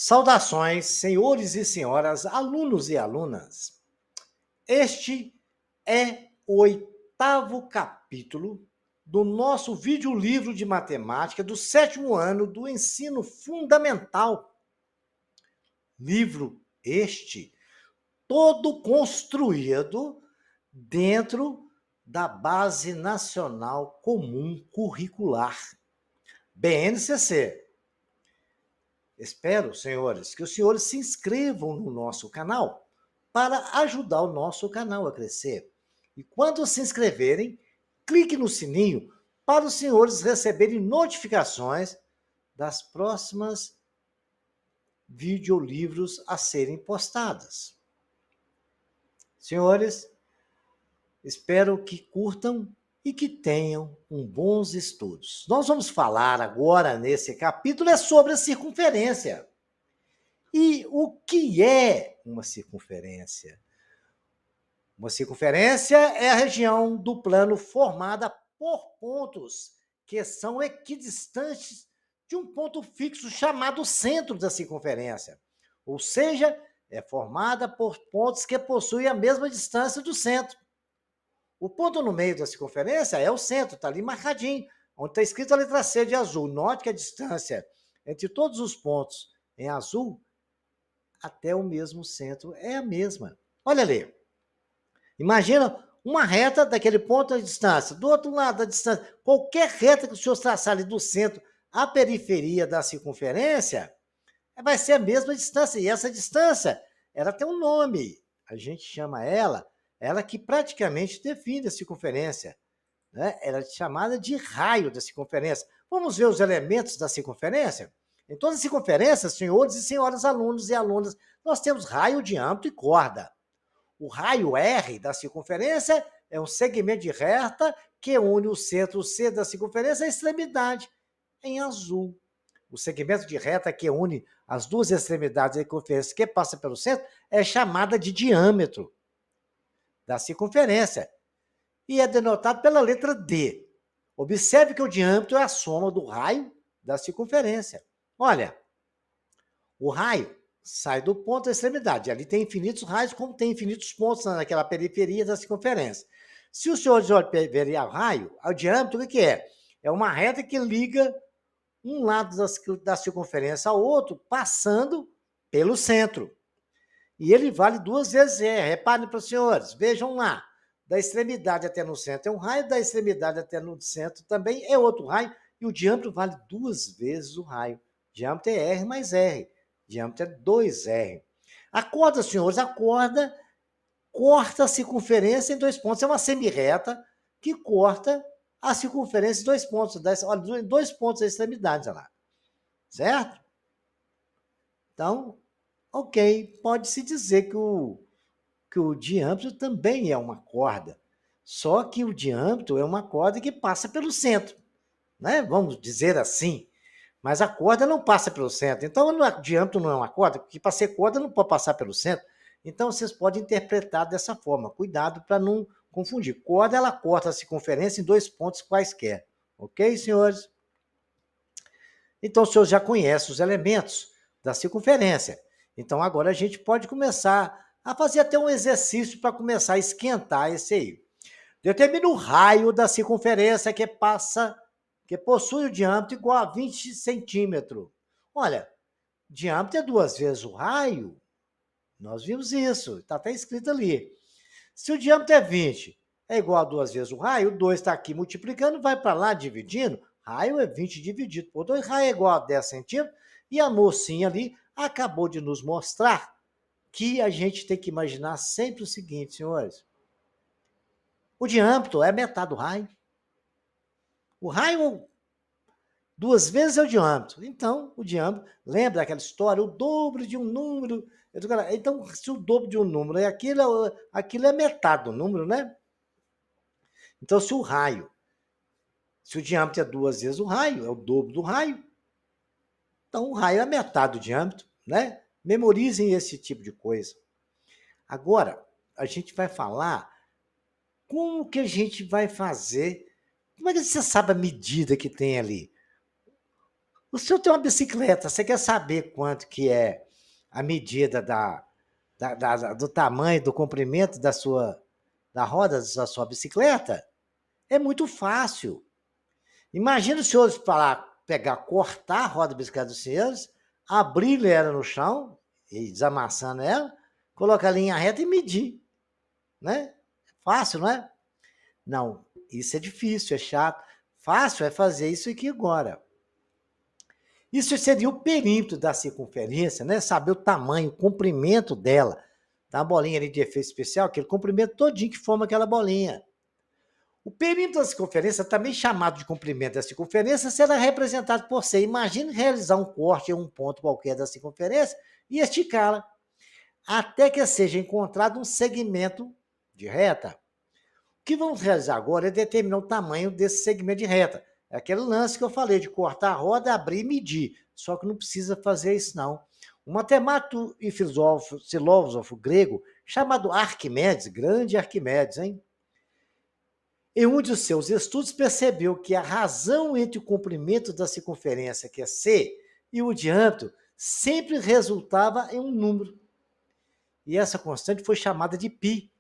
Saudações, senhores e senhoras, alunos e alunas. Este é o 8º capítulo do nosso videolivro de matemática do 7º ano do ensino fundamental. Livro este todo construído dentro da Base Nacional Comum Curricular, BNCC. Espero, senhores, que os senhores se inscrevam no nosso canal para ajudar o nosso canal a crescer. E quando se inscreverem, clique no sininho para os senhores receberem notificações das próximas videolivros a serem postadas. Senhores, espero que curtam e que tenham bons estudos. Nós vamos falar agora, nesse capítulo, sobre a circunferência. E o que é uma circunferência? Uma circunferência é a região do plano formada por pontos que são equidistantes de um ponto fixo chamado centro da circunferência. Ou seja, é formada por pontos que possuem a mesma distância do centro. O ponto no meio da circunferência é o centro, está ali marcadinho, onde está escrito a letra C de azul. Note que a distância entre todos os pontos em azul até o mesmo centro é a mesma. Olha ali. Imagina uma reta daquele ponto de distância. Do outro lado da distância, qualquer reta que o senhor traçar ali do centro à periferia da circunferência, vai ser a mesma distância. E essa distância, ela tem um nome. A gente chama ela que praticamente define a circunferência. Né? Ela é chamada de raio da circunferência. Vamos ver os elementos da circunferência? Em toda a circunferência, senhores e senhoras alunos e alunas, nós temos raio, diâmetro e corda. O raio R da circunferência é um segmento de reta que une o centro C da circunferência à extremidade, em azul. O segmento de reta que une as duas extremidades da circunferência que passa pelo centro é chamada de diâmetro da circunferência e é denotado pela letra D. Observe que o diâmetro é a soma do raio da circunferência. Olha, o raio sai do ponto da extremidade. Ali tem infinitos raios, como tem infinitos pontos naquela periferia da circunferência. Se o senhor verem o raio, o diâmetro, o que é? É uma reta que liga um lado da circunferência ao outro, passando pelo centro. E ele vale 2 vezes R. Reparem para os senhores, vejam lá. Da extremidade até no centro é um raio, da extremidade até no centro também é outro raio, e o diâmetro vale 2 vezes o raio. Diâmetro é R mais R. Diâmetro é 2R. A corda, senhores, a corda corta a circunferência em 2 pontos. É uma semirreta que corta a circunferência em 2 pontos. Olha, em 2 pontos da extremidade, olha lá. Certo? Então, ok, pode-se dizer que o diâmetro também é uma corda. Só que o diâmetro é uma corda que passa pelo centro. Né? Vamos dizer assim. Mas a corda não passa pelo centro. Então, o diâmetro não é uma corda, porque para ser corda não pode passar pelo centro. Então, vocês podem interpretar dessa forma. Cuidado para não confundir. Corda, ela corta a circunferência em 2 pontos quaisquer. Ok, senhores? Então, os senhores já conhecem os elementos da circunferência. Então, agora a gente pode começar a fazer até um exercício para começar a esquentar esse aí. Determina o raio da circunferência que possui o diâmetro igual a 20 centímetros. Olha, diâmetro é 2 vezes o raio. Nós vimos isso, está até escrito ali. Se o diâmetro é 20, é igual a 2 vezes o raio, o 2 está aqui multiplicando, vai para lá dividindo, raio é 20 dividido por 2, raio é igual a 10 centímetros, e a mocinha ali acabou de nos mostrar que a gente tem que imaginar sempre o seguinte, senhores. O diâmetro é metade do raio. O raio 2 vezes é o diâmetro. Então, o diâmetro, lembra daquela história? O dobro de um número. Então, se o dobro de um número é aquilo é metade do número, né? Então, se o diâmetro é 2 vezes o raio, é o dobro do raio, então o raio é metade do diâmetro, né? Memorizem esse tipo de coisa. Agora, a gente vai falar como que a gente vai fazer. Como é que você sabe a medida que tem ali? O senhor tem uma bicicleta, você quer saber quanto que é a medida do tamanho, do comprimento da roda da sua bicicleta? É muito fácil. Imagina os senhores pegar, cortar a roda da bicicleta dos senhores, abrir ela no chão, e desamassando ela, colocar a linha reta e medir, né? Fácil, não é? Não, isso é difícil, é chato. Fácil é fazer isso aqui agora. Isso seria o perímetro da circunferência, né? Saber o tamanho, o comprimento dela. Tá a bolinha ali de efeito especial, aquele comprimento todinho que forma aquela bolinha. O perímetro da circunferência, também chamado de comprimento da circunferência, será representado por C. Imagine realizar um corte em um ponto qualquer da circunferência e esticá-la, até que seja encontrado um segmento de reta. O que vamos realizar agora é determinar o tamanho desse segmento de reta. É aquele lance que eu falei de cortar a roda, abrir e medir. Só que não precisa fazer isso, não. Um matemático e filósofo grego chamado Arquimedes, grande Arquimedes, hein? Em um de seus estudos, percebeu que a razão entre o comprimento da circunferência, que é C, e o diâmetro sempre resultava em um número. E essa constante foi chamada de π,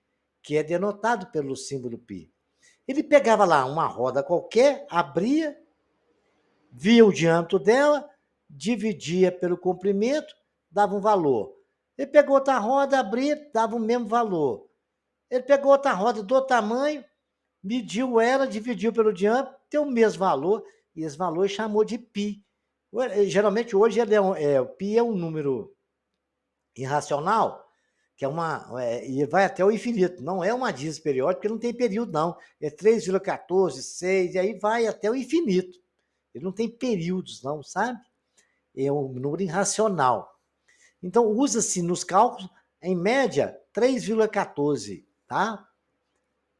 que é denotado pelo símbolo π. Ele pegava lá uma roda qualquer, abria, via o diâmetro dela, dividia pelo comprimento, dava um valor. Ele pegou outra roda, abria, dava o mesmo valor. Ele pegou outra roda do tamanho, mediu ela, dividiu pelo diâmetro, tem o mesmo valor, e esse valor chamou de π. Geralmente hoje o π é um número irracional, que e vai até o infinito. Não é uma dízima periódica, porque não tem período, não. É 3,14, 6, e aí vai até o infinito. Ele não tem períodos, não, sabe? É um número irracional. Então, usa-se nos cálculos, em média, 3,14, tá?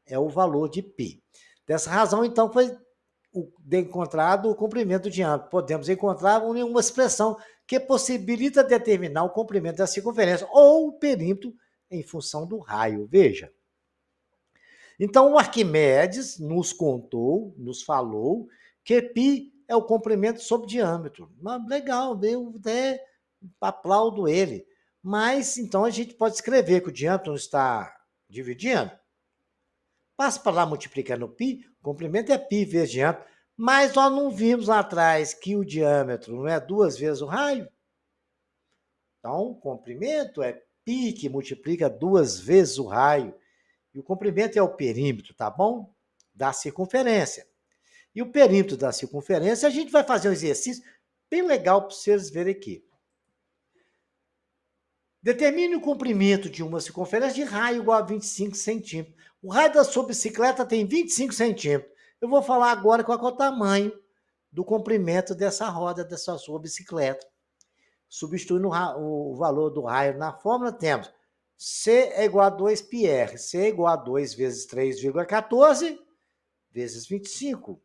É o valor de π. Dessa razão, então, foi encontrado o comprimento do diâmetro. Podemos encontrar uma expressão que possibilita determinar o comprimento da circunferência ou o perímetro em função do raio. Veja. Então, o Arquimedes nos contou, nos falou, que π é o comprimento sobre diâmetro. Legal, eu até aplaudo ele. Mas, então, a gente pode escrever que o diâmetro não está dividindo. Passa para lá multiplicando π, o comprimento é π vezes diâmetro. Mas nós não vimos lá atrás que o diâmetro não é 2 vezes o raio? Então, o comprimento é π que multiplica 2 vezes o raio. E o comprimento é o perímetro, tá bom? Da circunferência. E o perímetro da circunferência, a gente vai fazer um exercício bem legal para vocês verem aqui. Determine o comprimento de uma circunferência de raio igual a 25 centímetros. O raio da sua bicicleta tem 25 centímetros. Eu vou falar agora qual é o tamanho do comprimento dessa roda dessa sua bicicleta. Substituindo o valor do raio na fórmula, temos C é igual a 2πr. C é igual a 2 vezes 3,14 vezes 25.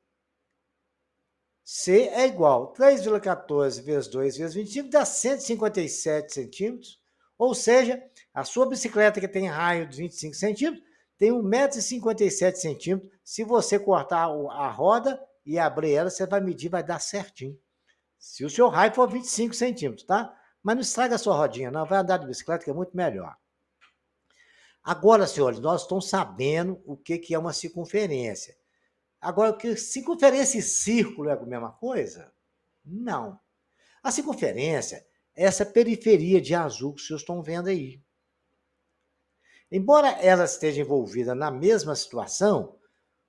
C é igual a 3,14 vezes 2 vezes 25, dá 157 centímetros. Ou seja, a sua bicicleta que tem raio de 25 centímetros tem 1,57 m. Se você cortar a roda e abrir ela, você vai medir, vai dar certinho. Se o seu raio for 25 centímetros, tá? Mas não estraga a sua rodinha, não. Vai andar de bicicleta, que é muito melhor. Agora, senhores, nós estamos sabendo o que é uma circunferência. Agora, que circunferência e círculo é a mesma coisa? Não. A circunferência é essa periferia de azul que vocês estão vendo aí. Embora ela esteja envolvida na mesma situação,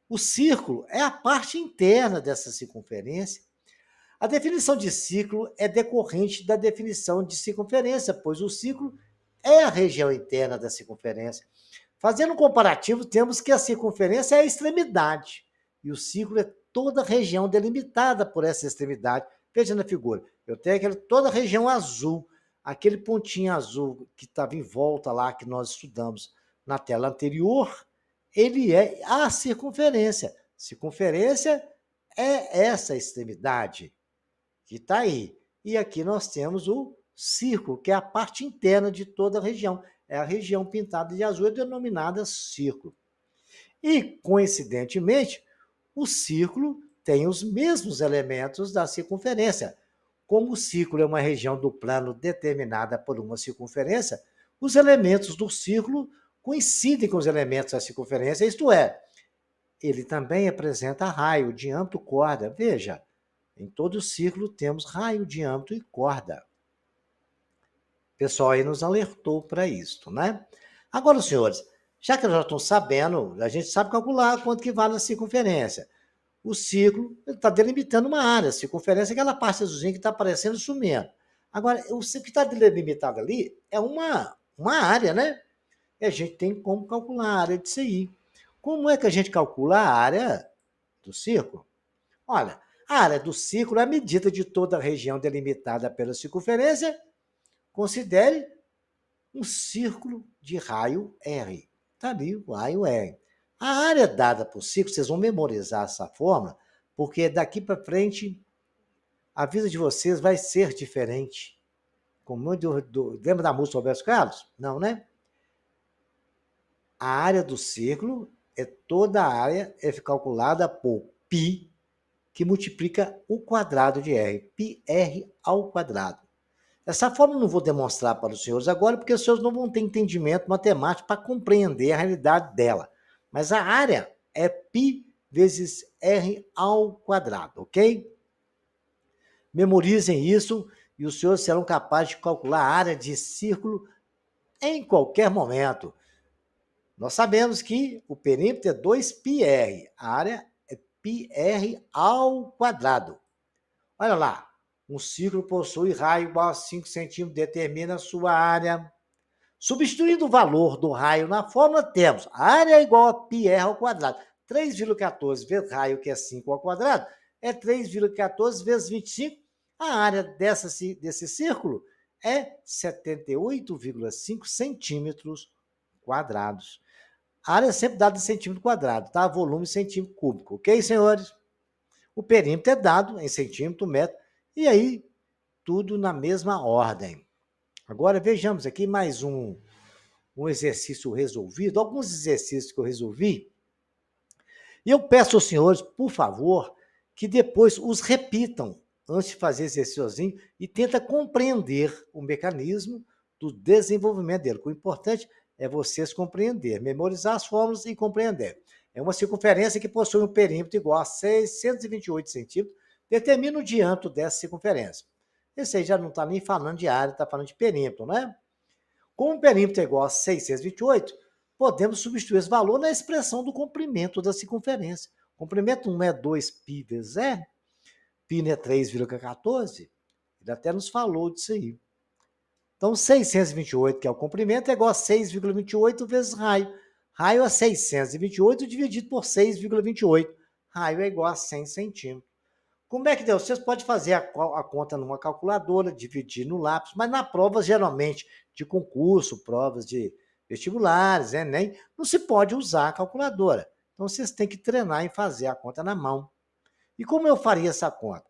o círculo é a parte interna dessa circunferência. A definição de círculo é decorrente da definição de circunferência, pois o círculo é a região interna da circunferência. Fazendo um comparativo, temos que a circunferência é a extremidade e o círculo é toda a região delimitada por essa extremidade. Veja na figura, eu tenho toda a região azul, aquele pontinho azul que estava em volta lá, que nós estudamos na tela anterior, ele é a circunferência. Circunferência é essa extremidade que está aí. E aqui nós temos o círculo, que é a parte interna de toda a região. É a região pintada de azul, é denominada círculo. E, coincidentemente, o círculo tem os mesmos elementos da circunferência. Como o círculo é uma região do plano determinada por uma circunferência, os elementos do círculo coincidem com os elementos da circunferência, isto é, ele também apresenta raio, diâmetro, corda. Veja, em todo círculo temos raio, diâmetro e corda. O pessoal aí nos alertou para isso, né? Agora, senhores, já que nós já estamos sabendo, a gente sabe calcular quanto que vale a circunferência. O círculo está delimitando uma área, a circunferência é aquela parte azulzinha que está aparecendo sumindo. Agora, o que está delimitado ali é uma área, né? E a gente tem como calcular a área disso aí. Como é que a gente calcula a área do círculo? Olha, a área do círculo é a medida de toda a região delimitada pela circunferência. Considere um círculo de raio R. Está ali o raio R. A área dada por círculo, vocês vão memorizar essa forma, porque daqui para frente a vida de vocês vai ser diferente. Lembra da música do Roberto Carlos? Não, né? A área do círculo é toda a área calculada por π, que multiplica o quadrado de R. πr ao quadrado. Essa forma eu não vou demonstrar para os senhores agora, porque os senhores não vão ter entendimento matemático para compreender a realidade dela. Mas a área é π vezes r ao quadrado, ok? Memorizem isso e os senhores serão capazes de calcular a área de círculo em qualquer momento. Nós sabemos que o perímetro é 2πr, a área é πr ao quadrado. Olha lá, um círculo possui raio igual a 5 centímetros, determina a sua área. Substituindo o valor do raio na fórmula, temos a área é igual a πr ao quadrado. 3,14 vezes raio, que é 5 ao quadrado, é 3,14 vezes 25. A área desse círculo é 78,5 centímetros quadrados. A área é sempre dada em centímetro quadrado, tá? Volume em centímetro cúbico, ok, senhores? O perímetro é dado em centímetro, metro, e aí tudo na mesma ordem. Agora vejamos aqui mais um exercício resolvido, alguns exercícios que eu resolvi, e eu peço aos senhores, por favor, que depois os repitam antes de fazer exercíciozinho e tenta compreender o mecanismo do desenvolvimento dele. O importante é vocês compreender, memorizar as fórmulas e compreender. É uma circunferência que possui um perímetro igual a 628 centímetros, determina o diâmetro dessa circunferência. Esse aí já não está nem falando de área, está falando de perímetro, né? Como o perímetro é igual a 628, podemos substituir esse valor na expressão do comprimento da circunferência. O comprimento não é 2π vezes r, π é 3,14. Ele até nos falou disso aí. Então, 628, que é o comprimento, é igual a 6,28 vezes raio. Raio é 628 dividido por 6,28. Raio é igual a 100 centímetros. Como é que deu? Vocês podem fazer a conta numa calculadora, dividir no lápis, mas na prova, geralmente, de concurso, provas de vestibulares, Enem, não se pode usar a calculadora. Então, vocês têm que treinar em fazer a conta na mão. E como eu faria essa conta?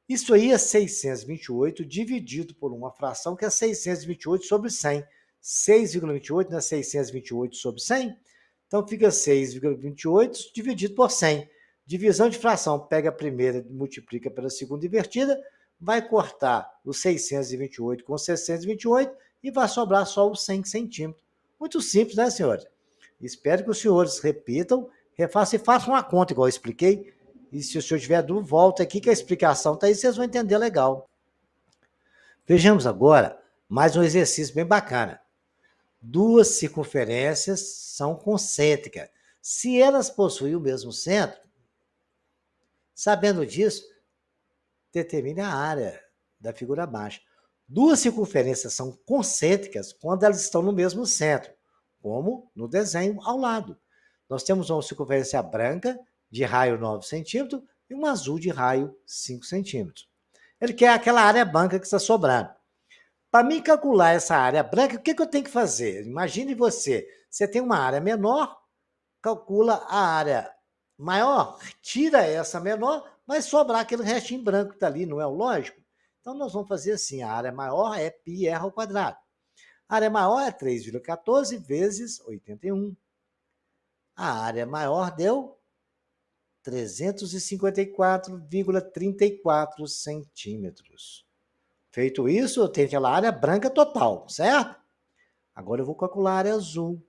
Isso aí é 628 dividido por uma fração que é 628 sobre 100. 6,28 não é 628 sobre 100? Então, fica 6,28 dividido por 100. Divisão de fração, pega a primeira e multiplica pela segunda invertida, vai cortar os 628 com 628 e vai sobrar só os 100 centímetros. Muito simples, né, senhores? Espero que os senhores repitam, refaçam e façam uma conta, igual eu expliquei. E se o senhor tiver dúvida, volta aqui que a explicação está aí, vocês vão entender legal. Vejamos agora mais um exercício bem bacana. Duas circunferências são concêntricas. Se elas possuem o mesmo centro, sabendo disso, determine a área da figura abaixo. Duas circunferências são concêntricas quando elas estão no mesmo centro, como no desenho ao lado. Nós temos uma circunferência branca de raio 9 centímetros e uma azul de raio 5 centímetros. Ele quer aquela área branca que está sobrando. Para mim calcular essa área branca, o que eu tenho que fazer? Imagine você tem uma área menor, calcula a área maior, tira essa menor, vai sobrar aquele restinho branco que está ali, não é o lógico? Então, nós vamos fazer assim, a área maior é πr ao quadrado. A área maior é 3,14 vezes 81. A área maior deu 354,34 centímetros. Feito isso, eu tenho aquela área branca total, certo? Agora eu vou calcular a área azul.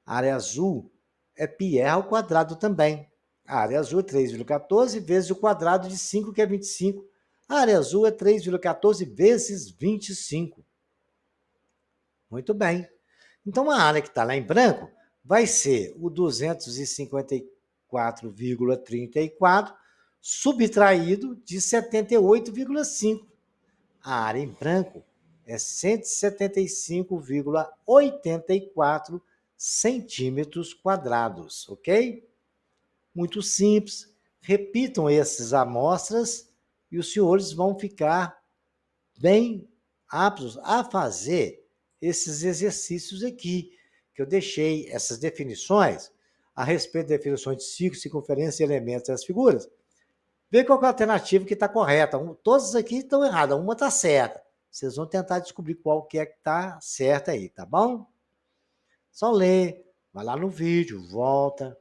A área azul é πr ao quadrado também. A área azul é 3,14 vezes o quadrado de 5, que é 25. A área azul é 3,14 vezes 25. Muito bem. Então, a área que está lá em branco vai ser o 254,34 subtraído de 78,5. A área em branco é 175,84 centímetros quadrados, ok? Muito simples. Repitam essas amostras e os senhores vão ficar bem aptos a fazer esses exercícios aqui, que eu deixei essas definições a respeito de definições de ciclo, circunferência e elementos das figuras. Vê qual é a alternativa que está correta. Todas aqui estão erradas, uma está certa. Vocês vão tentar descobrir qual que é que está certa aí, tá bom? Só ler, vai lá no vídeo, volta.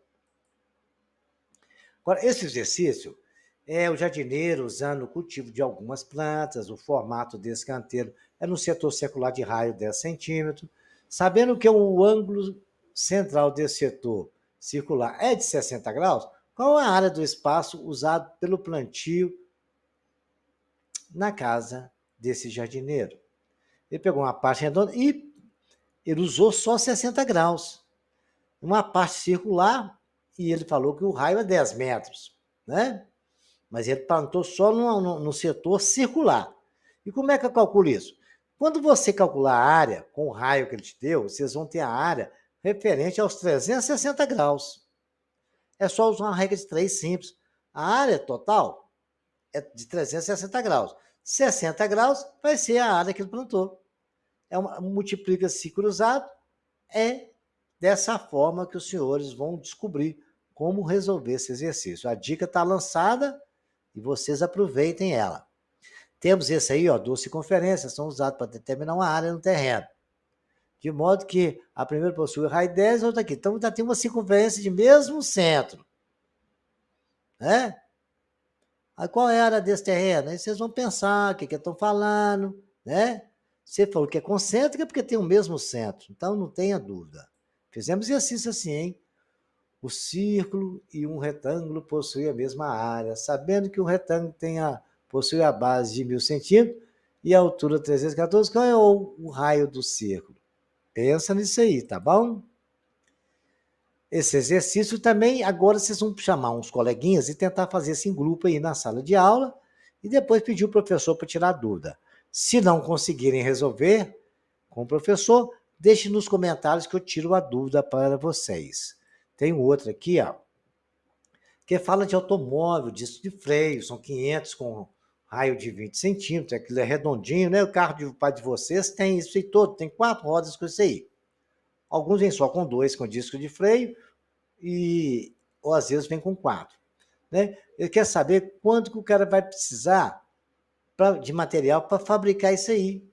Agora, esse exercício é o jardineiro usando o cultivo de algumas plantas, o formato desse canteiro é no setor circular de raio 10 centímetros. Sabendo que o ângulo central desse setor circular é de 60 graus, qual a área do espaço usado pelo plantio na casa desse jardineiro? Ele pegou uma parte redonda e ele usou só 60 graus. Uma parte circular, e ele falou que o raio é 10 metros, né? Mas ele plantou só no setor circular. E como é que eu calculo isso? Quando você calcular a área com o raio que ele te deu, vocês vão ter a área referente aos 360 graus. É só usar uma regra de 3 simples. A área total é de 360 graus. 60 graus vai ser a área que ele plantou. Multiplica-se cruzado, é dessa forma que os senhores vão descobrir como resolver esse exercício. A dica está lançada e vocês aproveitem ela. Temos esse aí, ó, duas circunferências são usadas para determinar uma área no terreno. De modo que a primeira possui raio 10 e a outra aqui. Então, já tem uma circunferência de mesmo centro. Né? Aí, qual é a área desse terreno? Aí vocês vão pensar o que estão falando, né? Você falou que é concêntrica porque tem o mesmo centro. Então, não tenha dúvida. Fizemos exercício assim, hein? O círculo e um retângulo possuem a mesma área, sabendo que o retângulo possui a base de 1.000 centímetros e a altura 314, qual é o raio do círculo? Pensa nisso aí, tá bom? Esse exercício também, agora vocês vão chamar uns coleguinhas e tentar fazer esse em grupo aí na sala de aula e depois pedir o professor para tirar dúvida. Se não conseguirem resolver com o professor, deixe nos comentários que eu tiro a dúvida para vocês. Tem outro aqui, ó, que fala de automóvel, disco de freio, são 500 com raio de 20 centímetros, aquilo é redondinho, né? O carro do pai de vocês tem isso aí todo, tem 4 rodas com isso aí. Alguns vêm só com 2, com disco de freio, ou às vezes vem com 4. Né? Ele quer saber quanto que o cara vai precisar de material para fabricar isso aí.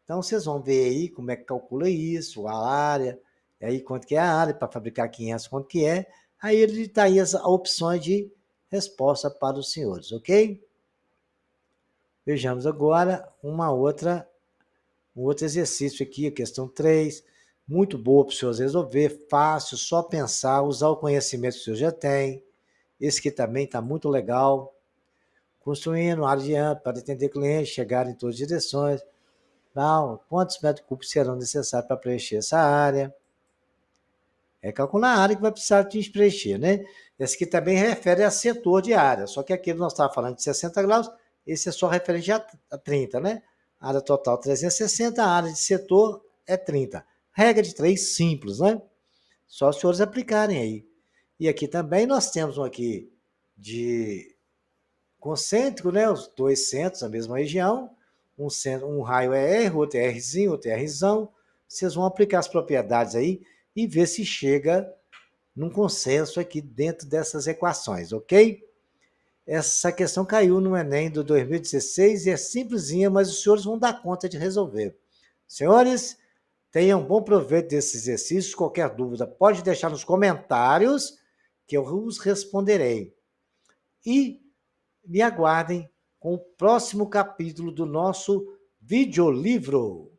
Então, vocês vão ver aí como é que calcula isso, a área, aí quanto que é a área para fabricar 500, quanto que é. Aí ele está aí as opções de resposta para os senhores, ok? Vejamos agora um outro exercício aqui, a questão 3. Muito boa para os senhores resolver, fácil, só pensar, usar o conhecimento que o senhor já tem. Esse aqui também está muito legal. Construindo área de âmbito para atender clientes, chegar em todas as direções. Não, quantos metros cúbicos serão necessários para preencher essa área? É calcular a área que vai precisar de preencher, né? Esse aqui também refere a setor de área, só que aqui nós estávamos falando de 60 graus, esse é só referente a 30, né? A área total 360, a área de setor é 30. Regra de 3 simples, né? Só os senhores aplicarem aí. E aqui também nós temos um aqui de concêntrico, né? Os dois centros, a mesma região. Um raio é R, outro é Rzinho, outro é Rzão. Vocês vão aplicar as propriedades aí e ver se chega num consenso aqui dentro dessas equações, ok? Essa questão caiu no Enem do 2016 e é simplesinha, mas os senhores vão dar conta de resolver. Senhores, tenham bom proveito desse exercício. Qualquer dúvida pode deixar nos comentários que eu os responderei. E me aguardem com o próximo capítulo do nosso videolivro.